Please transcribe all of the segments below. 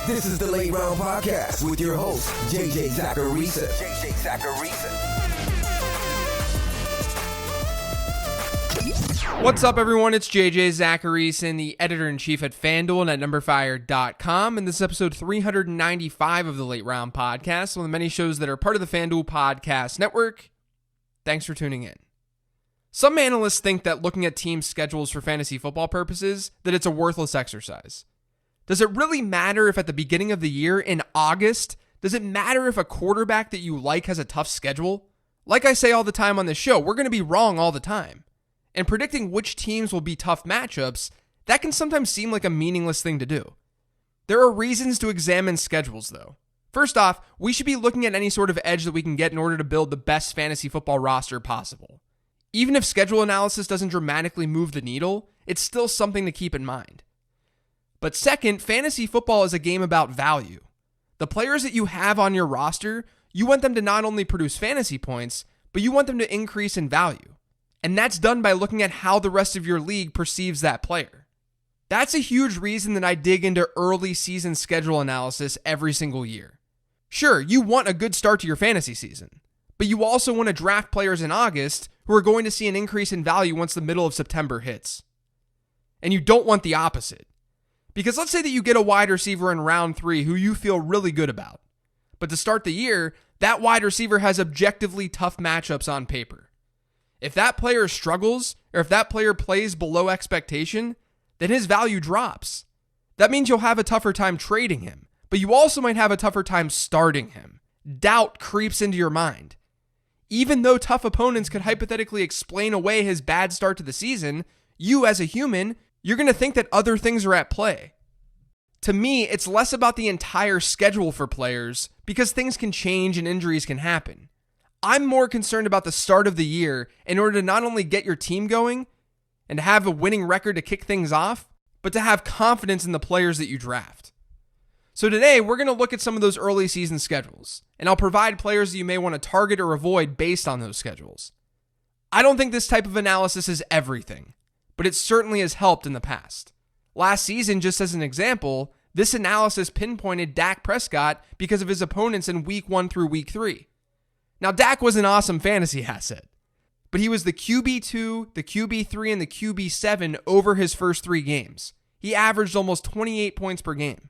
This is the Late Round Podcast with your host, JJ Zachariason. What's up, everyone? It's JJ Zachariason, the editor-in-chief at FanDuel and at NumberFire.com, and this is episode 395 of the Late Round Podcast, one of the many shows that are part of the FanDuel Podcast Network. Thanks for tuning in. Some analysts think that looking at team schedules for fantasy football purposes, that it's a worthless exercise. Does it really matter if at the beginning of the year, in August, does it matter if a quarterback that you like has a tough schedule? Like I say all the time on this show, we're going to be wrong all the time. And predicting which teams will be tough matchups, that can sometimes seem like a meaningless thing to do. There are reasons to examine schedules, though. First off, we should be looking at any sort of edge that we can get in order to build the best fantasy football roster possible. Even if schedule analysis doesn't dramatically move the needle, it's still something to keep in mind. But second, fantasy football is a game about value. The players that you have on your roster, you want them to not only produce fantasy points, but you want them to increase in value. And that's done by looking at how the rest of your league perceives that player. That's a huge reason that I dig into early season schedule analysis every single year. Sure, you want a good start to your fantasy season, but you also want to draft players in August who are going to see an increase in value once the middle of September hits. And you don't want the opposite. Because let's say that you get a wide receiver in round 3 who you feel really good about. But to start the year, that wide receiver has objectively tough matchups on paper. If that player struggles, or if that player plays below expectation, then his value drops. That means you'll have a tougher time trading him, but you also might have a tougher time starting him. Doubt creeps into your mind. Even though tough opponents could hypothetically explain away his bad start to the season, you as a human, you're going to think that other things are at play. To me, it's less about the entire schedule for players because things can change and injuries can happen. I'm more concerned about the start of the year in order to not only get your team going and to have a winning record to kick things off, but to have confidence in the players that you draft. So today, we're going to look at some of those early season schedules, and I'll provide players that you may want to target or avoid based on those schedules. I don't think this type of analysis is everything, but it certainly has helped in the past. Last season, just as an example, this analysis pinpointed Dak Prescott because of his opponents in week 1 through week 3. Now, Dak was an awesome fantasy asset, but he was the QB2, the QB3, and the QB7 over his first 3 games. He averaged almost 28 points per game.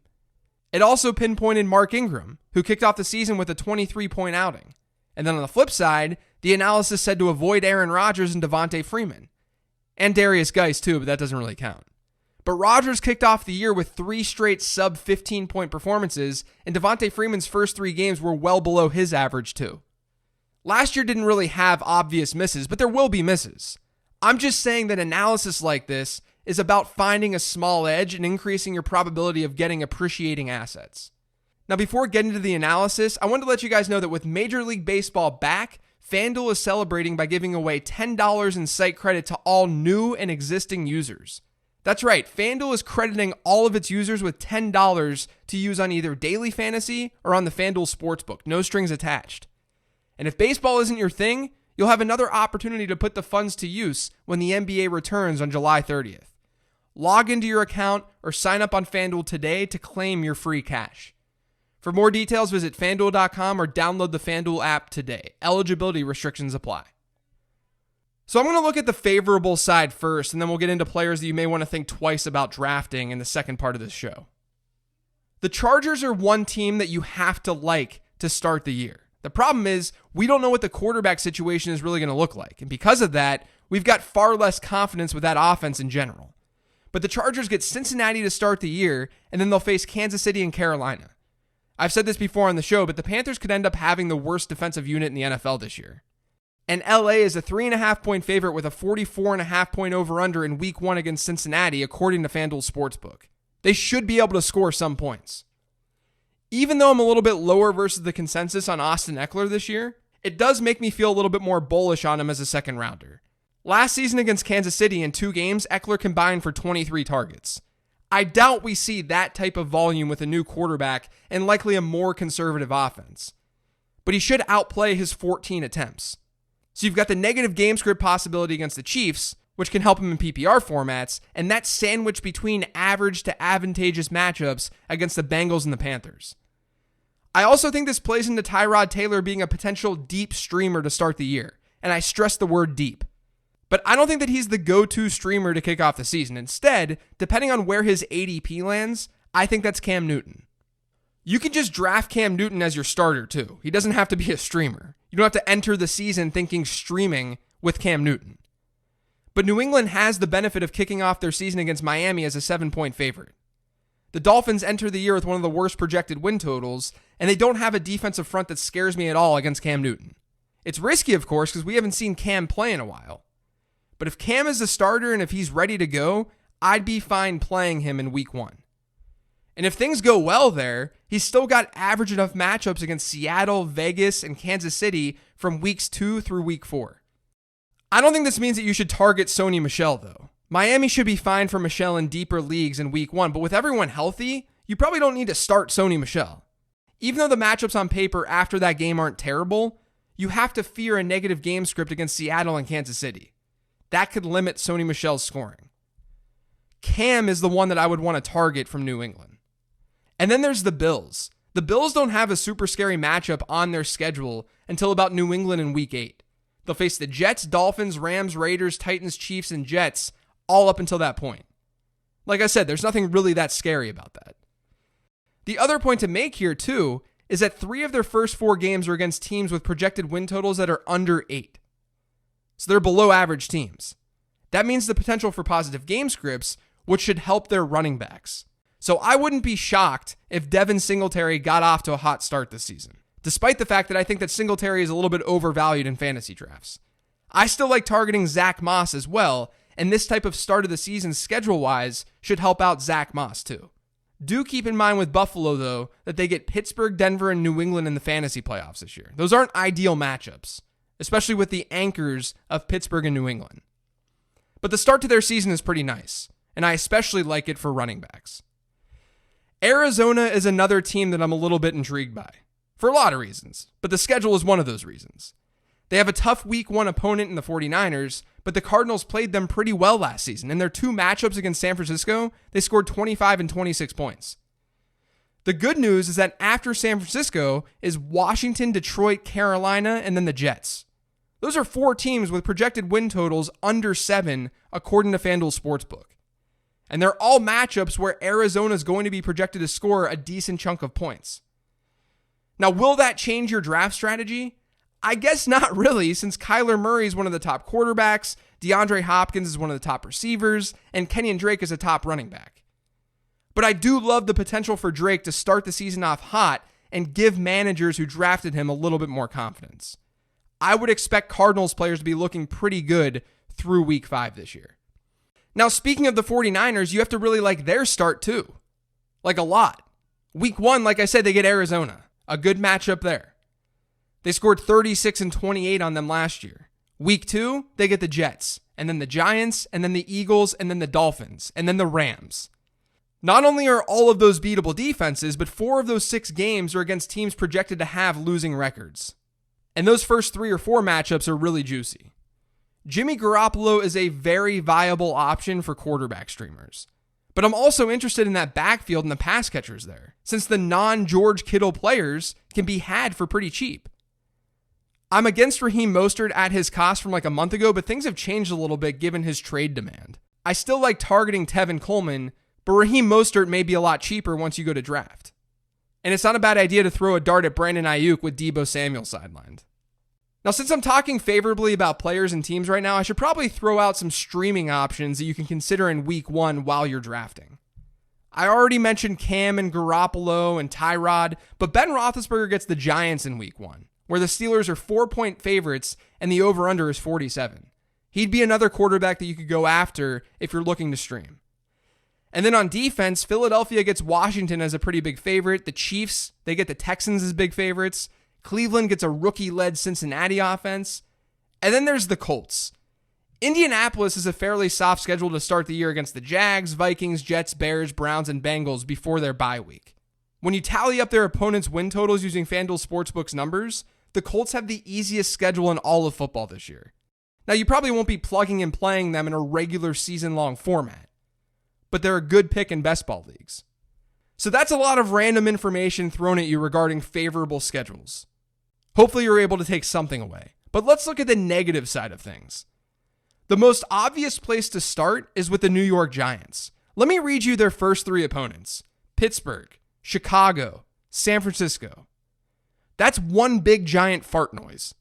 It also pinpointed Mark Ingram, who kicked off the season with a 23-point outing. And then on the flip side, the analysis said to avoid Aaron Rodgers and Devontae Freeman. And Darius Geis too, but that doesn't really count. But Rodgers kicked off the year with 3 straight sub-15-point performances, and Devontae Freeman's first 3 games were well below his average too. Last year didn't really have obvious misses, but there will be misses. I'm just saying that analysis like this is about finding a small edge and increasing your probability of getting appreciating assets. Now, before getting to the analysis, I wanted to let you guys know that with Major League Baseball back, FanDuel is celebrating by giving away $10 in site credit to all new and existing users. That's right, FanDuel is crediting all of its users with $10 to use on either daily fantasy or on the FanDuel Sportsbook, no strings attached. And if baseball isn't your thing, you'll have another opportunity to put the funds to use when the NBA returns on July 30th. Log into your account or sign up on FanDuel today to claim your free cash. For more details, visit FanDuel.com or download the FanDuel app today. Eligibility restrictions apply. So I'm going to look at the favorable side first, and then we'll get into players that you may want to think twice about drafting in the second part of this show. The Chargers are one team that you have to like to start the year. The problem is, we don't know what the quarterback situation is really going to look like, and because of that, we've got far less confidence with that offense in general. But the Chargers get Cincinnati to start the year, and then they'll face Kansas City and Carolina. I've said this before on the show, but the Panthers could end up having the worst defensive unit in the NFL this year. And LA is a 3.5-point favorite with a 44.5-point over-under in week 1 against Cincinnati, according to FanDuel Sportsbook. They should be able to score some points. Even though I'm a little bit lower versus the consensus on Austin Eckler this year, it does make me feel a little bit more bullish on him as a second rounder. Last season against Kansas City in 2 games, Eckler combined for 23 targets. I doubt we see that type of volume with a new quarterback and likely a more conservative offense. But he should outplay his 14 attempts. So you've got the negative game script possibility against the Chiefs, which can help him in PPR formats, and that's sandwiched between average to advantageous matchups against the Bengals and the Panthers. I also think this plays into Tyrod Taylor being a potential deep streamer to start the year, and I stress the word deep. But I don't think that he's the go-to streamer to kick off the season. Instead, depending on where his ADP lands, I think that's Cam Newton. You can just draft Cam Newton as your starter too. He doesn't have to be a streamer. You don't have to enter the season thinking streaming with Cam Newton. But New England has the benefit of kicking off their season against Miami as a 7-point favorite. The Dolphins enter the year with one of the worst projected win totals, and they don't have a defensive front that scares me at all against Cam Newton. It's risky, of course, because we haven't seen Cam play in a while. But if Cam is the starter and if he's ready to go, I'd be fine playing him in week 1. And if things go well there, he's still got average enough matchups against Seattle, Vegas, and Kansas City from weeks 2 through week 4. I don't think this means that you should target Sony Michel, though. Miami should be fine for Michel in deeper leagues in week 1, but with everyone healthy, you probably don't need to start Sony Michel. Even though the matchups on paper after that game aren't terrible, you have to fear a negative game script against Seattle and Kansas City. That could limit Sony Michel's scoring. Cam is the one that I would want to target from New England. And then there's the Bills. The Bills don't have a super scary matchup on their schedule until about New England in week 8. They'll face the Jets, Dolphins, Rams, Raiders, Titans, Chiefs, and Jets all up until that point. Like I said, there's nothing really that scary about that. The other point to make here, too, is that 3 of their first 4 games are against teams with projected win totals that are under 8. So they're below average teams. That means the potential for positive game scripts, which should help their running backs. So I wouldn't be shocked if Devin Singletary got off to a hot start this season, despite the fact that I think that Singletary is a little bit overvalued in fantasy drafts. I still like targeting Zach Moss as well, and this type of start of the season schedule-wise should help out Zach Moss too. Do keep in mind with Buffalo, though, that they get Pittsburgh, Denver, and New England in the fantasy playoffs this year. Those aren't ideal matchups, especially with the anchors of Pittsburgh and New England. But the start to their season is pretty nice, and I especially like it for running backs. Arizona is another team that I'm a little bit intrigued by, for a lot of reasons, but the schedule is one of those reasons. They have a tough week 1 opponent in the 49ers, but the Cardinals played them pretty well last season. In their 2 matchups against San Francisco, they scored 25 and 26 points. The good news is that after San Francisco is Washington, Detroit, Carolina, and then the Jets. Those are 4 teams with projected win totals under 7, according to FanDuel Sportsbook. And they're all matchups where Arizona is going to be projected to score a decent chunk of points. Now, will that change your draft strategy? I guess not really, since Kyler Murray is one of the top quarterbacks, DeAndre Hopkins is one of the top receivers, and Kenyon Drake is a top running back. But I do love the potential for Drake to start the season off hot and give managers who drafted him a little bit more confidence. I would expect Cardinals players to be looking pretty good through week 5 this year. Now, speaking of the 49ers, you have to really like their start too. Like a lot. Week 1, like I said, they get Arizona. A good matchup there. They scored 36 and 28 on them last year. Week 2, they get the Jets, and then the Giants, and then the Eagles, and then the Dolphins, and then the Rams. Not only are all of those beatable defenses, but 4 of those 6 games are against teams projected to have losing records. And those first 3 or 4 matchups are really juicy. Jimmy Garoppolo is a very viable option for quarterback streamers. But I'm also interested in that backfield and the pass catchers there, since the non-George Kittle players can be had for pretty cheap. I'm against Raheem Mostert at his cost from like a month ago, but things have changed a little bit given his trade demand. I still like targeting Tevin Coleman, but Raheem Mostert may be a lot cheaper once you go to draft. And it's not a bad idea to throw a dart at Brandon Ayuk with Deebo Samuel sidelined. Now, since I'm talking favorably about players and teams right now, I should probably throw out some streaming options that you can consider in week 1 while you're drafting. I already mentioned Cam and Garoppolo and Tyrod, but Ben Roethlisberger gets the Giants in week 1, where the Steelers are 4-point favorites and the over-under is 47. He'd be another quarterback that you could go after if you're looking to stream. And then on defense, Philadelphia gets Washington as a pretty big favorite. The Chiefs, they get the Texans as big favorites. Cleveland gets a rookie-led Cincinnati offense. And then there's the Colts. Indianapolis is a fairly soft schedule to start the year against the Jags, Vikings, Jets, Bears, Browns, and Bengals before their bye week. When you tally up their opponents' win totals using FanDuel Sportsbook's numbers, the Colts have the easiest schedule in all of football this year. Now, you probably won't be plugging and playing them in a regular season-long format, but they're a good pick in best ball leagues. So that's a lot of random information thrown at you regarding favorable schedules. Hopefully you're able to take something away. But let's look at the negative side of things. The most obvious place to start is with the New York Giants. Let me read you their first 3 opponents: Pittsburgh, Chicago, San Francisco. That's one big giant fart noise.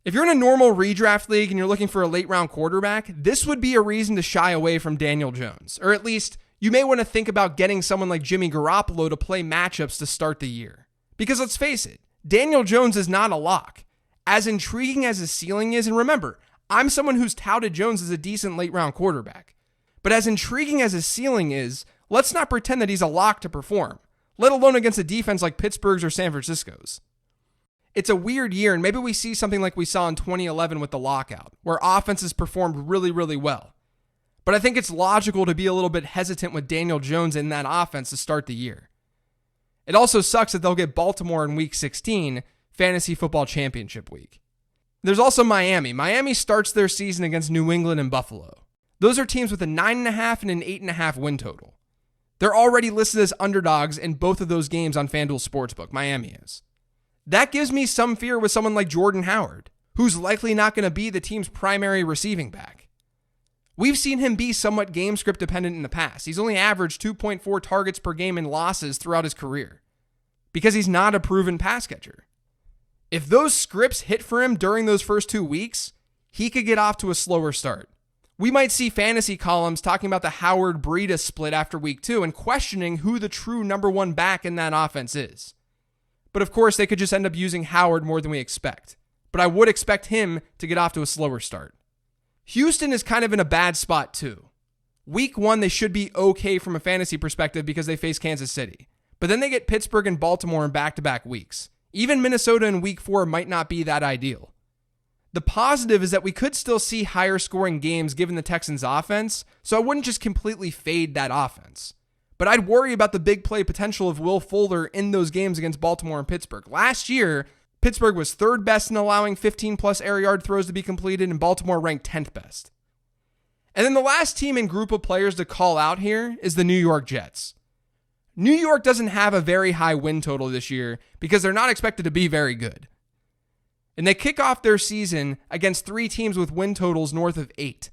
If you're in a normal redraft league and you're looking for a late round quarterback, this would be a reason to shy away from Daniel Jones. Or at least you may want to think about getting someone like Jimmy Garoppolo to play matchups to start the year. Because let's face it, Daniel Jones is not a lock. As intriguing as his ceiling is, and remember, I'm someone who's touted Jones as a decent late round quarterback. But as intriguing as his ceiling is, let's not pretend that he's a lock to perform, let alone against a defense like Pittsburgh's or San Francisco's. It's a weird year, and maybe we see something like we saw in 2011 with the lockout, where offenses performed really, really well. But I think it's logical to be a little bit hesitant with Daniel Jones in that offense to start the year. It also sucks that they'll get Baltimore in Week 16, Fantasy Football Championship Week. There's also Miami. Miami starts their season against New England and Buffalo. Those are teams with a 9.5 and an 8.5 win total. They're already listed as underdogs in both of those games on FanDuel Sportsbook. Miami is. That gives me some fear with someone like Jordan Howard, who's likely not going to be the team's primary receiving back. We've seen him be somewhat game script dependent in the past. He's only averaged 2.4 targets per game in losses throughout his career because he's not a proven pass catcher. If those scripts hit for him during those first 2 weeks, he could get off to a slower start. We might see fantasy columns talking about the Howard-Breida split after week 2 and questioning who the true number 1 back in that offense is. But of course, they could just end up using Howard more than we expect. But I would expect him to get off to a slower start. Houston is kind of in a bad spot too. Week 1, they should be okay from a fantasy perspective because they face Kansas City. But then they get Pittsburgh and Baltimore in back-to-back weeks. Even Minnesota in week 4 might not be that ideal. The positive is that we could still see higher scoring games given the Texans' offense, so I wouldn't just completely fade that offense. But I'd worry about the big play potential of Will Fuller in those games against Baltimore and Pittsburgh. Last year, Pittsburgh was 3rd best in allowing 15-plus air yard throws to be completed, and Baltimore ranked 10th best. And then the last team and group of players to call out here is the New York Jets. New York doesn't have a very high win total this year because they're not expected to be very good. And they kick off their season against 3 teams with win totals north of 8.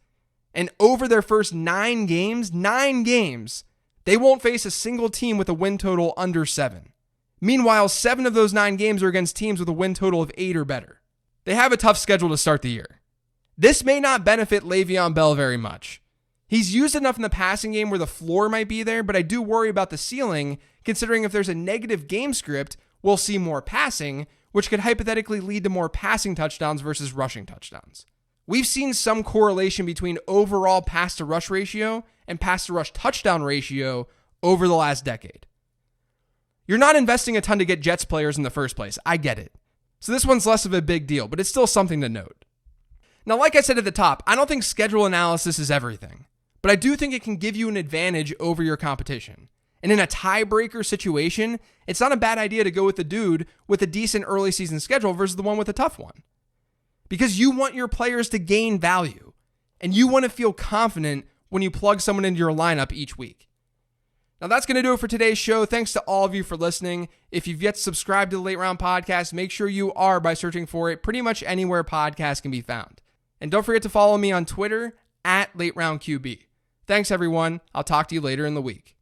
And over their first 9 games, they won't face a single team with a win total under 7. Meanwhile, 7 of those 9 games are against teams with a win total of 8 or better. They have a tough schedule to start the year. This may not benefit Le'Veon Bell very much. He's used enough in the passing game where the floor might be there, but I do worry about the ceiling, considering if there's a negative game script, we'll see more passing, which could hypothetically lead to more passing touchdowns versus rushing touchdowns. We've seen some correlation between overall pass-to-rush ratio and pass-to-rush touchdown ratio over the last decade. You're not investing a ton to get Jets players in the first place. I get it. So this one's less of a big deal, but it's still something to note. Now, like I said at the top, I don't think schedule analysis is everything, but I do think it can give you an advantage over your competition. And in a tiebreaker situation, it's not a bad idea to go with the dude with a decent early season schedule versus the one with a tough one. Because you want your players to gain value, and you want to feel confident when you plug someone into your lineup each week. Now that's going to do it for today's show. Thanks to all of you for listening. If you've yet to subscribe to the Late Round Podcast, make sure you are by searching for it pretty much anywhere podcasts can be found. And don't forget to follow me on Twitter @LateRoundQB. Thanks everyone. I'll talk to you later in the week.